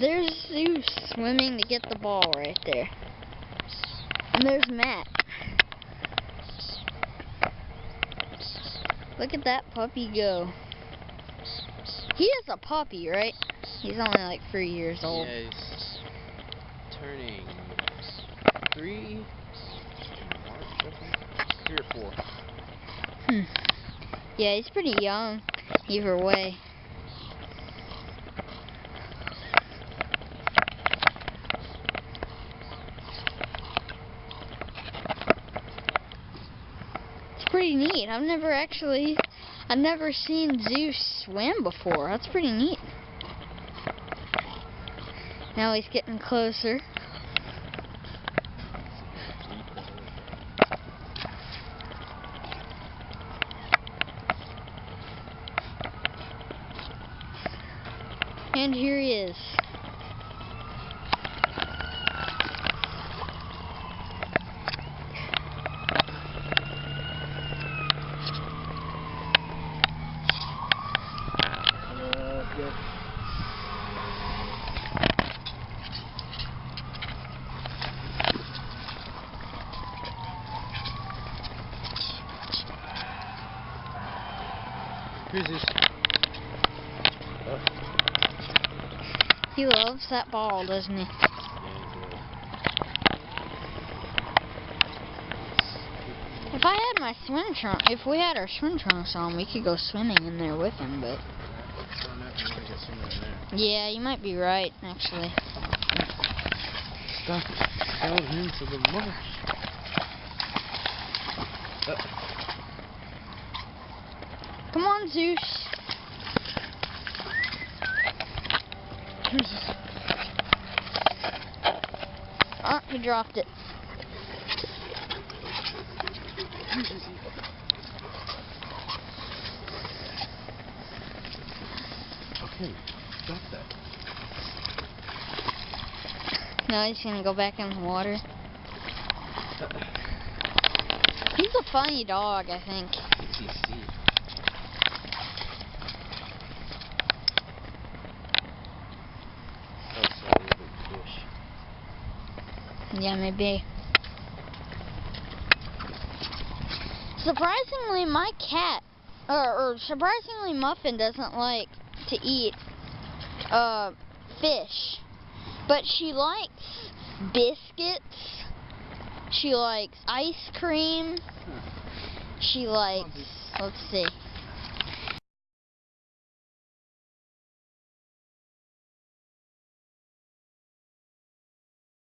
There's Zeus swimming to get the ball right there. And there's Matt. Look at that puppy go. He is a puppy, right? He's only like 3 years old. Yeah, he's turning 3 in March, I think. 3 or 4. Yeah, he's pretty young, either way. It's pretty neat. I've never seen Zeus swim before. That's pretty neat. Now he's getting closer. And here he is. Good. Here's his. He loves that ball, doesn't he? If I had my swim trunk, if we had our swim trunks on, we could go swimming in there with him, but... Yeah, you might be right, actually. Stuff fell into the marsh. Come on, Zeus. Oh, he dropped it. Okay, stop that. Now he's gonna go back in the water. He's a funny dog, I think. Yeah, maybe. Surprisingly, my cat, or surprisingly, Muffin doesn't like to eat fish, but she likes biscuits. She likes ice cream. She likes, let's see.